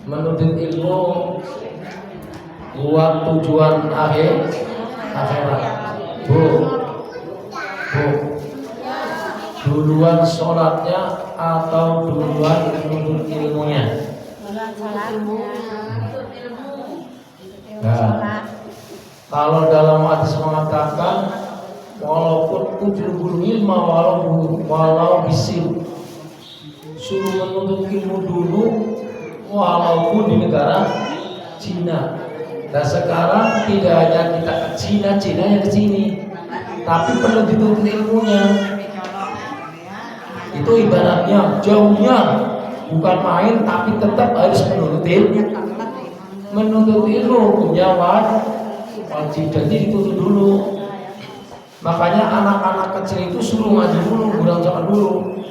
Menuntut ilmu buat tujuan akhirat. Bu, duluan sholatnya atau duluan menuntut ilmunya? Nah, kalau dalam hadis mengatakan walaupun ujrul ilma walau bisin, suruh menuntut ilmu dulu walaupun di negara Cina. Dan sekarang tidak hanya kita ke Cina yang ke sini, tapi perlu dituntut ilmunya. Itu ibaratnya jauhnya bukan main, tapi tetap harus menuntut ilmu punya wajib, jadi dituntut dulu. Makanya anak-anak kecil itu suruh ngaji dulu, bukan sholat dulu.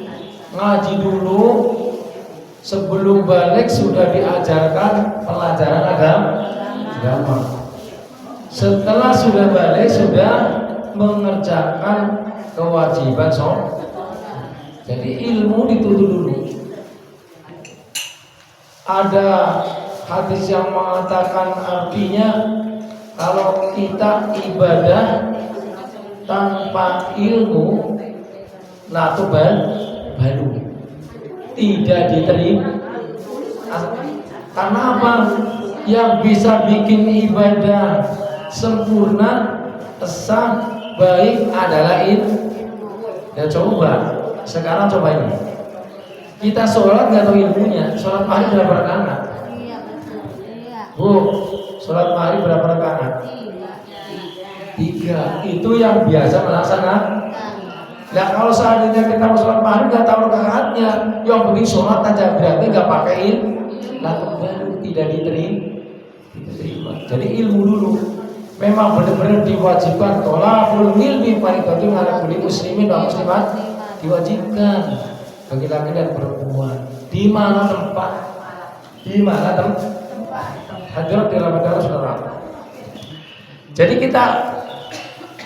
Ngaji dulu, sebelum balik sudah diajarkan pelajaran agama. Setelah sudah balik sudah mengerjakan kewajiban sholat. Jadi ilmu dituntut dulu. Ada hadis yang mengatakan artinya kalau kita ibadah tanpa ilmu baru tidak diterima. Karena apa? Yang bisa bikin ibadah sempurna, sah, baik adalah ilmu. Ya coba sekarang ini kita sholat nggak tahu ilmunya. Sholat maghrib berapa rakaat? Bu, sholat maghrib berapa rakaat? 3. Itu yang biasa melaksanakan. Nah kalau seandainya kita mau sholat maghrib nggak tahu rakaatnya, yang penting sholat aja, berarti nggak pakai ilmu, baru tidak diterima. Jadi ilmu dulu. Memang benar-benar diwajibkan. Tolakul ilmi fardhatun 'ala kulli muslimin wa muslimat, diwajibkan bagi laki dan perempuan. Di mana tempat? Hadirat dirahmati saudara. Jadi kita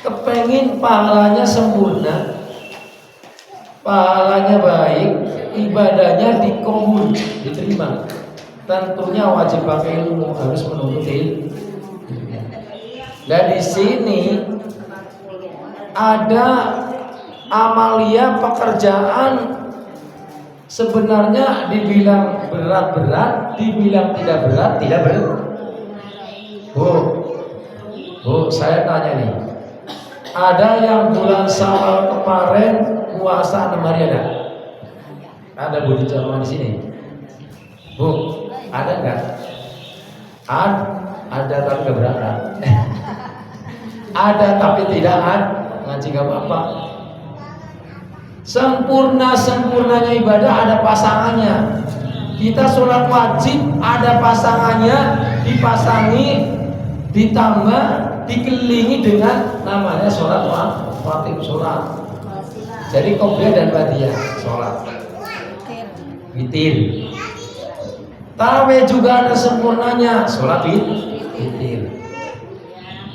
kepengin pahalanya sempurna, pahalanya baik, ibadahnya dikabul, diterima. Tentunya wajib pakai ilmu, harus menuntut ilmu. Dan di sini ada amalia pekerjaan sebenarnya dibilang berat-berat, dibilang tidak berat. Bu, saya tanya nih, ada yang bulan Syawal kemarin puasa 6 hari ada? Ada Bu di jamaah di sini? Bu, ada nggak? Ada tapi nggak berangkat. Ada tapi tidak ngaji nggak apa-apa. Sempurnanya ibadah ada pasangannya. Kita sholat wajib ada pasangannya, dipasangi, ditambah, dikelilingi dengan namanya sholat wajib sholat. Jadi qobliyah dan ba'diyah sholat. Witir. Tarawih juga ada sempurnanya, sholat witir.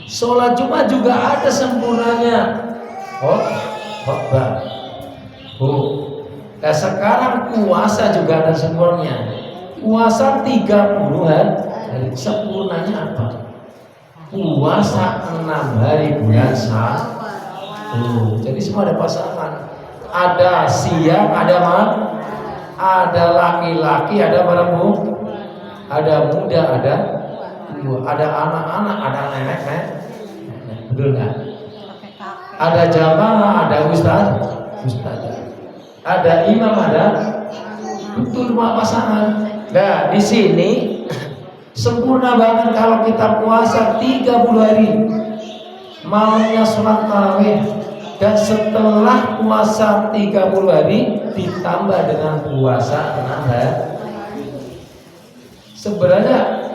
Sholat Jumat juga ada sempurnanya, khotbah. Nah sekarang puasa juga ada sempurnanya. Puasa 30 hari, sempurnanya apa? Puasa 6 hari bulan Syawal. Jadi semua ada pasangan. Ada siang, ada malam, ada laki-laki, ada perempuan, ada muda, ada anak-anak, ada nenek, betul nggak? Ada jamaah, ada ustaz, ada imam, ada betul semua pasangan. Nah di sini sempurna banget kalau kita puasa 30 hari, malamnya sholat tarawih, dan setelah puasa 30 hari ditambah dengan puasa 6 hari. Sebenarnya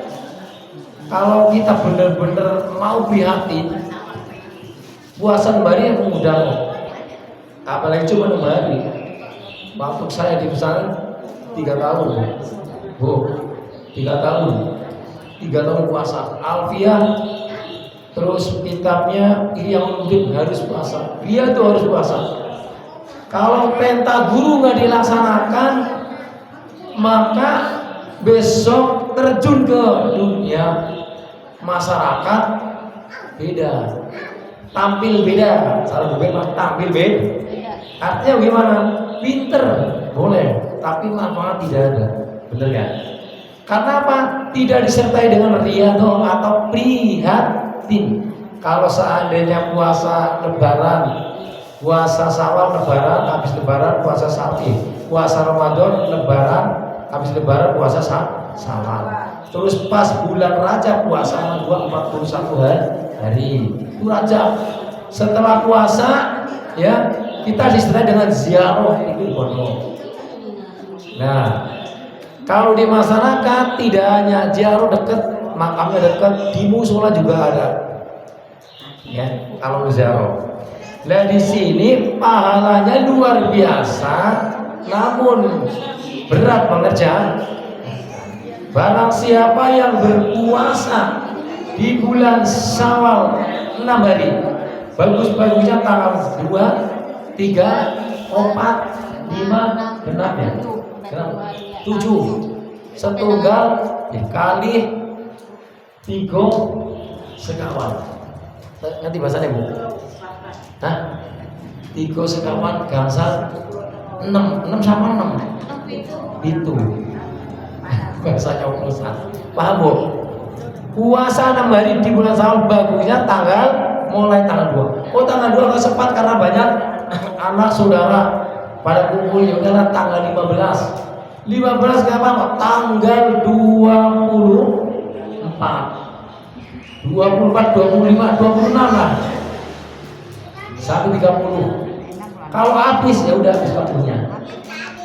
kalau kita benar-benar mau prihatin, puasa 6 hari yang mudah kok. Apalagi cuma 6 hari. Waktu saya di pesantren 3 tahun, Bu, 3 tahun puasa. Alfiah, terus kitabnya Ihyaul harus puasa. Dia tuh harus puasa. Kalau perintah guru nggak dilaksanakan, maka besok terjun ke dunia masyarakat beda, tampil beda, salah beda, tampil beda. Artinya gimana? Pinter boleh, tapi manfaat tidak ada, bener ya? Karena apa? Tidak disertai dengan riyadhah atau prihatin. Kalau seandainya puasa Lebaran, puasa Syawal Lebaran, habis Lebaran puasa Syawal, puasa Ramadan Lebaran, habis Lebaran puasa Syawal. Terus pas bulan Rajab puasa 41 hari. Itu Rajab. Setelah puasa ya kita disertai dengan ziarah itu bono. Nah, kalau di masyarakat tidak hanya ziarah dekat, makamnya dekat, di musola juga ada. Ya, kalau ziarah. Nah, di sini pahalanya luar biasa, namun berat mengerjakan. Barang siapa yang berpuasa di bulan Syawal 6 hari, bagus-bagusnya tanggal 2, 3, 4, 5, 6 ya. 7 setunggal dikali 3 sekawan. Nanti bahasanya Bu. Hah? 3 sekawan gangsal 6 sama 6. Itu. Bahasanya Ustaz. Paham Bu? Puasa 6 hari di bulan Syawal bagusnya mulai tanggal 2. Oh, tanggal 2 nggak sempat karena banyak anak saudara pada kumpul, ya udahlah tanggal 15 nggak apa-apa, tanggal 24, 25, 26 lah, 130. Kalau habis ya udah habis waktunya.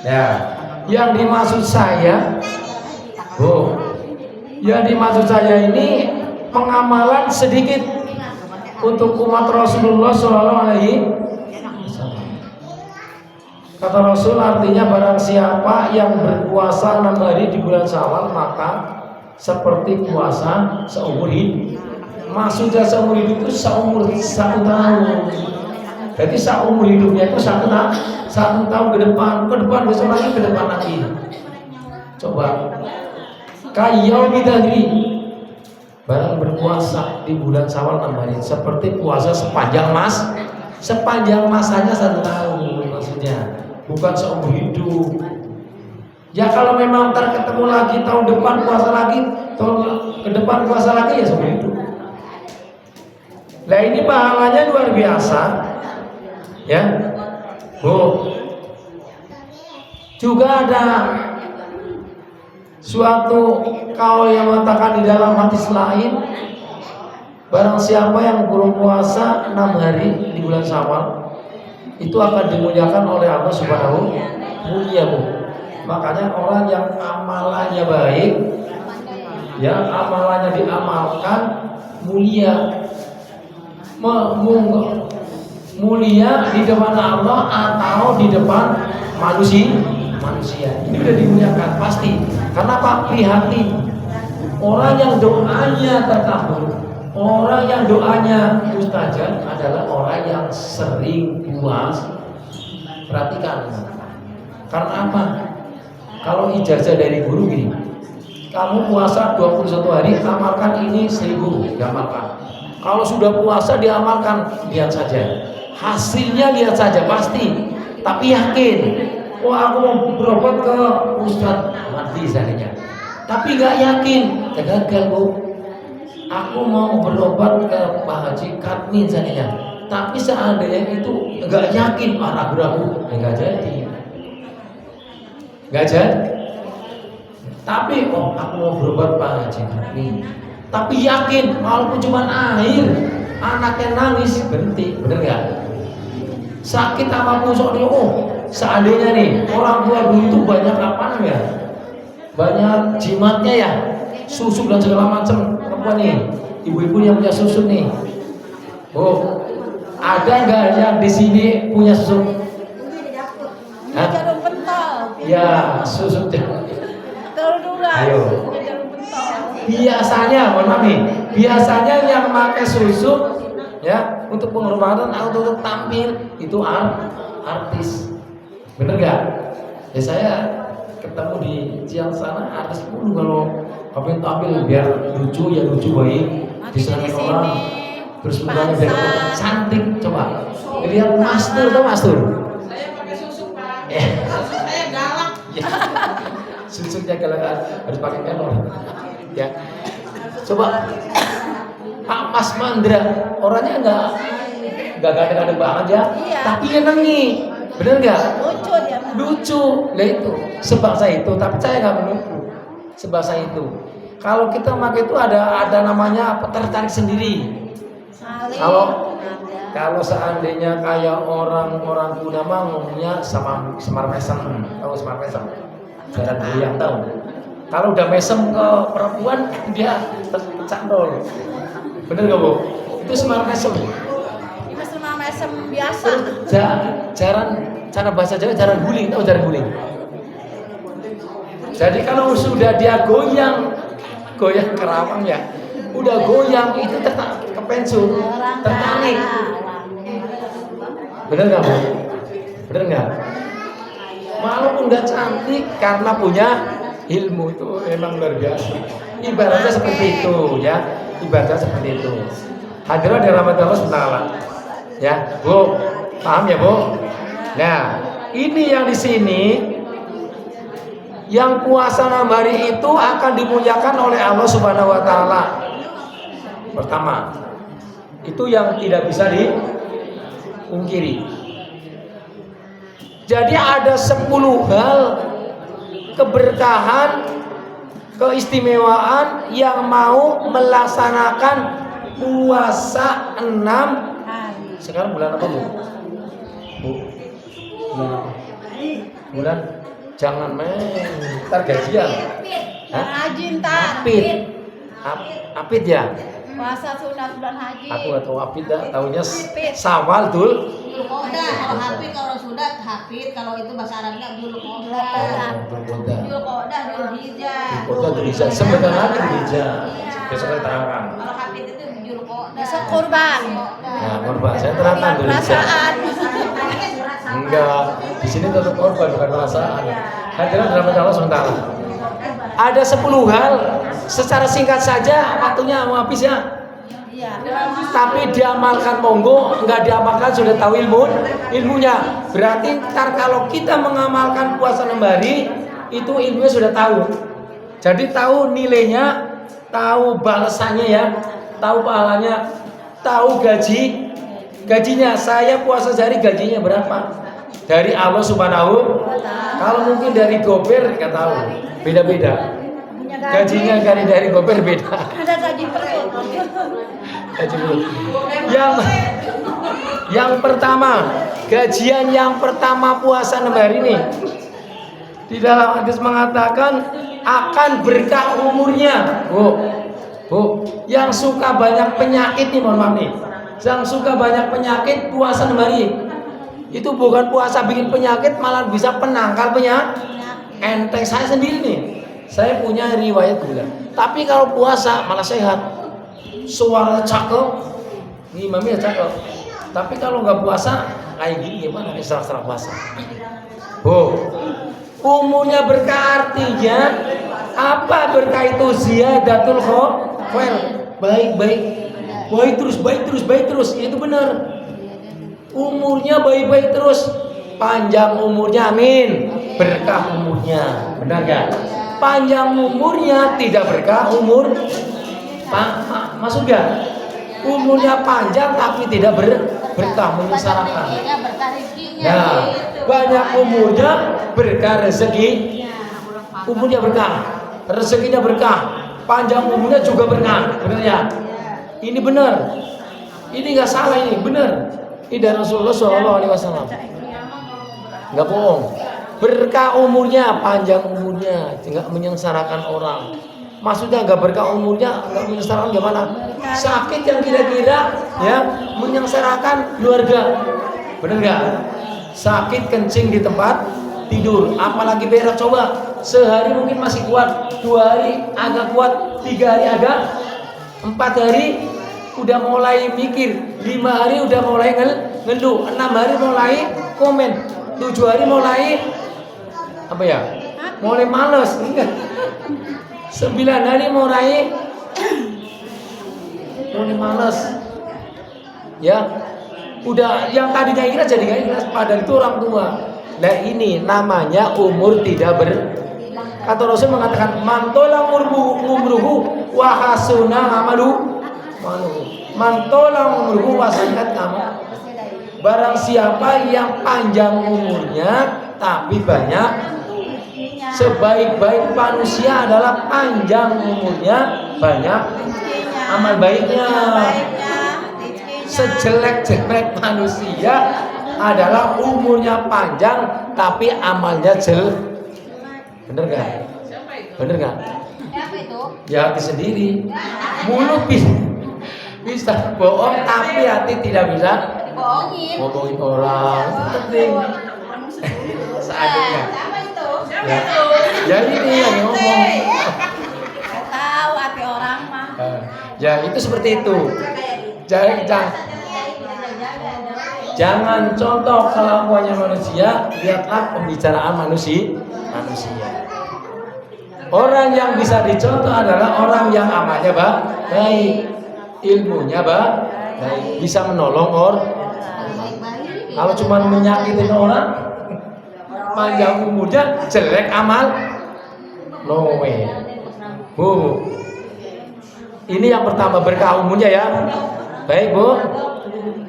Ya, yang dimaksud saya, yang dimaksud saya ini pengamalan sedikit untuk umat Rasulullah Shallallahu Alaihi Wasallam. Kata Rasul, artinya barang siapa yang berpuasa 6 hari di bulan Syawal maka seperti puasa seumur hidup. Maksudnya seumur hidup itu seumur 1 tahun. Jadi seumur hidupnya itu 1 tahun ke depan besok lagi, ke depan lagi. Coba kayak bidagri, barang berpuasa di bulan Syawal 6 hari seperti puasa sepanjang masanya 1 tahun maksudnya, bukan seumur hidup. Ya kalau memang ntar ketemu lagi tahun depan puasa lagi, tahun ke depan puasa lagi, ya seumur hidup. Nah ini pahalanya luar biasa ya. Juga ada suatu kaul yang mengatakan di dalam hadis lain, barang siapa yang berpuasa 6 hari di bulan Syawal itu akan dimuliakan oleh Allah Subhanahu mulia Bu. Makanya orang yang amalannya baik, ya amalannya diamalkan, mulia mulia di depan Allah atau di depan manusia. Ini sudah dimuliakan pasti. Karena Pak prihatin, orang yang doanya terkabul, orang yang doanya mustajab adalah orang yang sering puasa. Perhatikan. Karena apa? Kalau ijazah dari guru gini, kamu puasa 21 hari, amalkan ini 1000, diamalkan. Kalau sudah puasa diamalkan, lihat saja. Hasilnya lihat saja pasti. Tapi yakin, aku mau berobat ke Ustaz Mati misalnya. Tapi nggak yakin, gagal Bu. Aku mau berobat ke Pak Haji Katmi misalnya. Tapi seandainya itu nggak yakin, ragu-ragu, nggak jadi. Tapi aku mau berobat Pak Haji Katmi. Tapi yakin, walaupun cuma air, anaknya nangis, berhenti, bener nggak? Sakit apapun soalnya, seandainya nih orang tua dulu itu banyak apa ya? Banyak jimatnya ya, susu dan segala macam. Apa nih? Ibu-ibu yang punya susu nih. Ada nggak yang di sini punya susu? Hah? Jarum pentol. Ya, susu. Ayo. Biasanya yang pakai susu ya untuk penghormatan atau untuk tampil itu artis, bener gak? Ya saya ketemu di Ciang sana ada 10 kalau kamu tampil biar lucu ya lucu baik disenangi orang terus mukanya biar cantik coba lihat Mastur tau Mastur Saya pakai susu Pak. Susu saya galak. susunya kalau harus pakai kelor ya coba Pak Mas Mandra orangnya enggak ganteng-ganteng banget ya Iya. tapi nyenengi bener nggak Lucu dia. lucu lah itu sebangsa itu tapi saya nggak menunggu sebangsa itu kalau kita pakai itu ada namanya tertarik sendiri Saling. kalau seandainya kayak orang Kuda mah ngomongnya sama semar mesem tahu semar mesem jarang yang tahu kalau udah mesem ke perempuan dia candol bener nggak Bu itu semar mesem Mesem biasa. jarang cara bahasa Jawa jarang guling tahu jarang guling jadi kalau sudah dia goyang kerawang ya udah goyang itu kepensul tertarik bener nggak Bu bener nggak walaupun udah cantik karena punya ilmu itu emang luar biasa ibaratnya seperti itu ya ibaratnya seperti itu hadirat dari rahmat Allah SWT ya Bu paham ya Bu nah ini yang di sini yang puasa 6 hari itu akan dimuliakan oleh Allah Subhanahu wa taala. Pertama, itu yang tidak bisa dipungkiri. Jadi ada 10 hal keberkahan, keistimewaan yang mau melaksanakan puasa 6 sekarang bulan apa Bu? Bulan apa? Bulan jangan main, ntar gajian. Rajin tar. Apit ya? Puasa sunat bulan haji. Aku nggak tahu apit dah, tahunya Sawal dul. Julkodah, kalau hafid kalau sudah hafid, kalau itu bahasa Arabnya julkodah. Julkodah, julhijjah. Kota Dulhijjah, sebentar lagi Dulhijjah. Besok saya terangkan. Kalau hafid itu julkodah. Besok kurban. Nah, korban saya terangkan Dulhijjah. Perasaan. Enggak, di sini tetap korban bukan perasaan. Hadirin dalam Allah sementara. Ada 10 hal secara singkat saja waktunya mau habis ya. Iya. Tapi diamalkan monggo, enggak diamalkan sudah tahu ilmunya. Berarti ntar kalau kita mengamalkan puasa 6 hari itu ilmunya sudah tahu. Jadi tahu nilainya, tahu balasannya ya, tahu pahalanya, tahu gajinya. Saya puasa sehari gajinya berapa? Dari Allah Subhanahu. Kalau mungkin dari Gober nggak tahu, beda-beda. Gajinya dari Gober beda. Ada gaji perut. Gaji perut. Yang pertama, gajian yang pertama puasa 6 hari ini. Di dalam hadis mengatakan akan berkah umurnya. Bu, yang suka banyak penyakit nih, mohon maaf nih. Yang suka banyak penyakit puasa 6 hari. Itu bukan puasa bikin penyakit, malah bisa penangkal penyakit. Enteng saya sendiri nih. Saya punya riwayat gula. Tapi kalau puasa malah sehat. Suara cakep, imamnya cakep. Tapi kalau nggak puasa kayak gini gimana? Serah-serah puasa. Umurnya berkah artinya apa berkah itu? Ziyadatul khair. Baik terus. Itu benar. Umurnya baik terus. Panjang umurnya, amin. Berkah umurnya, benar gak? Panjang umurnya tidak berkah umur. Maksud gak? Umurnya panjang tapi tidak berkah, menyengsarakan. Nah, banyak umurnya berkah rezeki. Umurnya berkah, rezekinya berkah. Panjang umurnya juga berkah, benar ya? Ini benar. Ini nggak salah, ini benar. Ini dari Rasulullah SAW. Nggak bohong. Berkah umurnya, panjang umurnya, nggak menyengsarakan orang. Maksudnya nggak berkah umurnya, nggak menyengsarakan gimana? Sakit yang kira-kira ya menyengsarakan keluarga, bener nggak? Sakit kencing di tempat tidur, apalagi berak coba. Sehari mungkin masih kuat, 2 hari agak kuat, 3 hari agak, 4 hari udah mulai mikir, 5 hari udah mulai ngeluh, 6 hari mulai komen, 7 hari mulai apa ya? mulai males. 9 hari mau raih, mulai males. Ya, udah yang tadinya ikhlas jadi nggak ikhlas, padahal itu orang tua. Nah ini namanya umur tidak kata Rasul mengatakan mantola umruhu wa hasuna amalu mantola umruhu wa sanat amal. Barang siapa yang panjang umurnya tapi banyak, sebaik-baik manusia adalah panjang umurnya banyak amal baiknya. Sejelek-jelek manusia adalah umurnya panjang tapi amalnya jelek. Bener gak? Bener gak? Apa itu? Ya hati sendiri. Mulut bisa bohong tapi hati tidak bisa Bohongin. ngomongin orang. Penting. Seadanya. Apa itu? Ya ini yang ngomong. Tahu hati orang mah. Ya itu seperti itu. Jangan contoh kelakuannya manusia, lihatlah pembicaraan manusia. Orang yang bisa dicontoh adalah orang yang amalnya baik, ilmunya baik, bisa menolong orang. Kalau cuma menyakitin orang, panjang umurnya jelek amal, no way. Bu, ini yang pertama berkah umurnya ya. Baik Bu.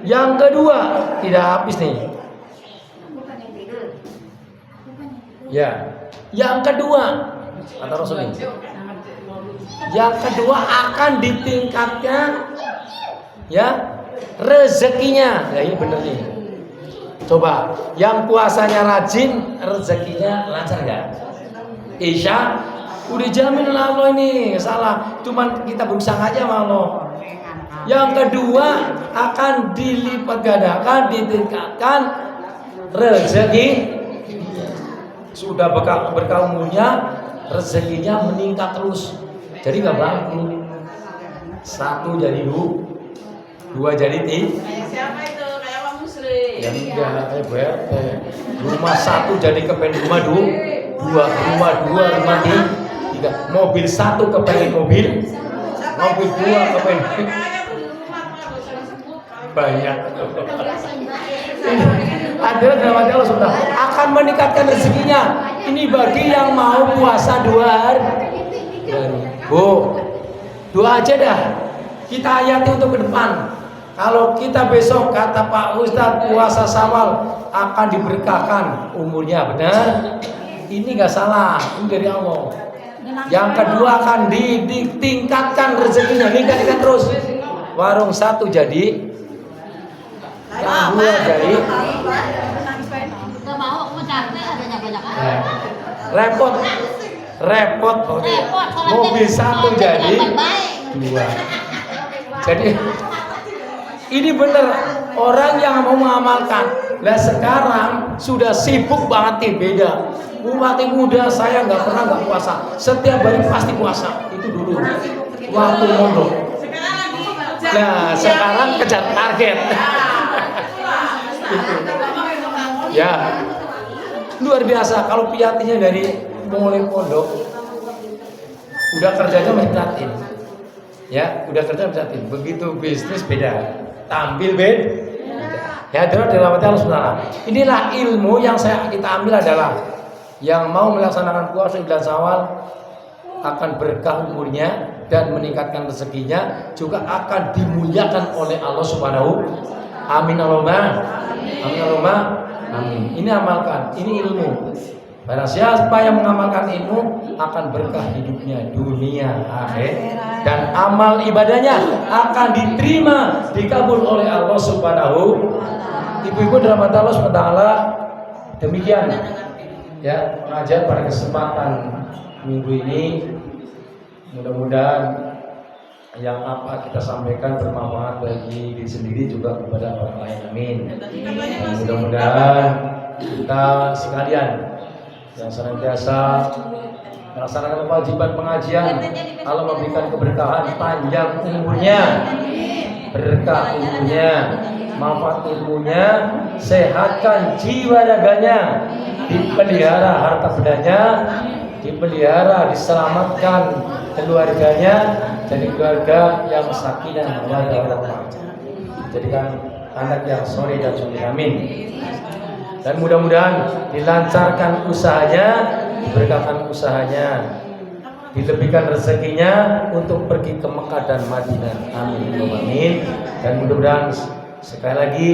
Yang kedua tidak habis nih. Ya. Yang kedua kata Rasul ini. Yang kedua akan ditingkatkan ya rezekinya. Ya ini bener nih. Coba yang puasanya rajin rezekinya lancar nggak? Isya udah jamin lah Allah ini salah. Cuman kita berusaha aja sama Allah. Yang kedua akan dilipat gandakan, ditingkatkan rezeki. Sudah berkah umurnya, rezekinya meningkat terus. Jadi nggak bangkrut. 1 jadi 2 jadi 3. Siapa itu? Kayak Pak Musri. Ya enggak, BRT. Rumah 1 jadi kepengen rumah 2, rumah 2, rumah 3. Mobil 1 kepengen mobil 2 kepengen banyak. Adalah dalam hati Allah sudah akan meningkatkan rezekinya. Ini bagi yang mau puasa 2 hari. Bu, doa aja dah. Kita hayati untuk ke depan. Kalau kita besok kata Pak Ustadz puasa Syawal akan diberkahkan umurnya, benar? Ini nggak salah, ini dari Allah. Yang kedua akan ditingkatkan rezekinya, meningkatkan terus. Warung 1 jadi, yang 2 jadi. Gak mau aku capek adanya banyak. Repot. Mobil 1 jadi 2. Jadi ini bener orang yang mau mengamalkan. Lah sekarang sudah sibuk banget nih, beda. Umat muda saya nggak pernah nggak puasa. Setiap hari pasti puasa. Itu dulu waktu mondok. Nah sekarang kejar target. Ya luar biasa. Kalau piatinya dari mulai pondok udah kerjanya masih prihatin. Ya udah kerja prihatin. Begitu bisnis beda. Tampil beda. Ya dalam Allah SWT. Inilah ilmu yang kita ambil adalah yang mau melaksanakan puasa bulan Syawal akan berkah umurnya dan meningkatkan rezekinya, juga akan dimuliakan oleh Allah Subhanahu. Amin Allahumma. Amin Allahumma. Amin. Ini amalkan, ini ilmu. Barang siapa yang mengamalkan ilmu akan berkah hidupnya dunia akhir, dan amal ibadahnya akan diterima, dikabul oleh Allah Subhanahu. Ibu-ibu dirahmati Allah Subhanahu wa taala. Demikian ya pengajian pada kesempatan minggu ini. Mudah-mudahan yang apa kita sampaikan bermanfaat bagi diri sendiri juga kepada orang lain. Amin. Mudah-mudahan kita sekalian yang senantiasa melaksanakan kewajiban pengajian, Allah memberikan keberkahan panjang umurnya, berkah umurnya, manfaat ilmunya, sehatkan jiwa raganya, dipelihara harta bendanya, dipelihara, diselamatkan keluarganya jadi keluarga yang sakinah warahmah. Jadikan anak yang soleh dan soleh, amin. Dan mudah-mudahan dilancarkan usahanya, diberkahkan usahanya, dilebihkan rezekinya untuk pergi ke Mekah dan Madinah, amin, amin. Dan mudah-mudahan sekali lagi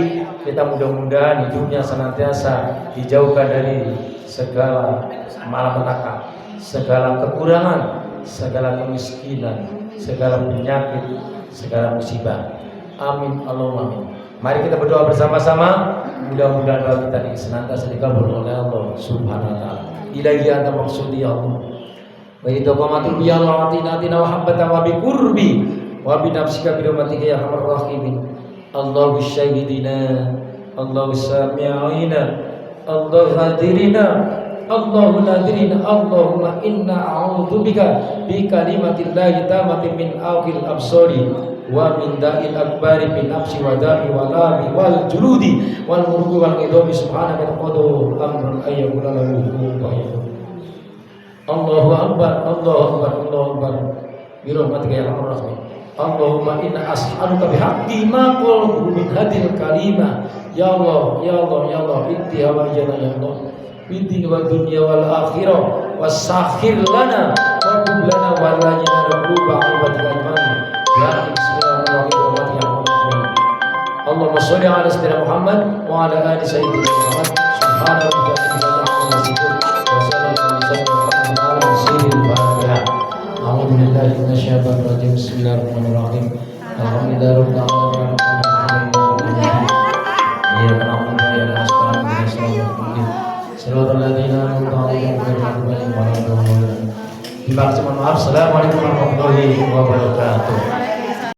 kita mudah-mudahan hidupnya senantiasa dijauhkan dari segala malapetaka, segala kekurangan, segala kemiskinan, segala penyakit, segala musibah, amin, Allahumma amin. Mari kita berdoa bersama-sama. Mudah-mudahan doa kita ini senantiasa dikabul oleh Allah Subhanahu wa taala. Ilahi anta maksudi ya Allah. Wa idqamatul bi Allah atina wa habbata wa bi qurbi wa bi nafsika bi rahmatika ya arhamar rahimin. Allahu syahidina, Allahu sami'ina, Allahu hadirina, Allahu nadirina. Allahumma inna a'udzubika bi kalimatillahi tammati min awqil absari wa min da'il akbari bin nafsi wa da'i wa lami wal juludi wal murugi wal idhami subhanaka taqadu amran ayyakuna lahu kufuwan. Allahu akbar, Allahu akbar, Allahu akbar. Bi rahmatika ya arhamar rahimin. Allahumma inna as'aluka bihaqqi ma qultu min hadhil kalimah. Ya Allah, ya Allah, ya Allah, inti hawajana ya Allah. Bidin wa dunya wal akhirah wasakhir lana wa qub lana wa lajina rabbuka ibadika iman. Ya bismillahirrahmanirrahim. Allahumma sholli ala sayyidina Muhammad wa ala ali sayyidina Muhammad. Subhana rabbika rabbil izzati wa salamun ala mursalin. A'udzu billahi minasyaitonir rajim. Bismillahirrahmanirrahim. Alhamdulillahirabbil alamin. Ya Rabbana ya Rasulullah. Siratal ladzina an'amta 'alaihim ghairil maghdubi 'alaihim waladdallin. Terima kasih, mohon maaf. Assalamualaikum warahmatullahi wabarakatuh.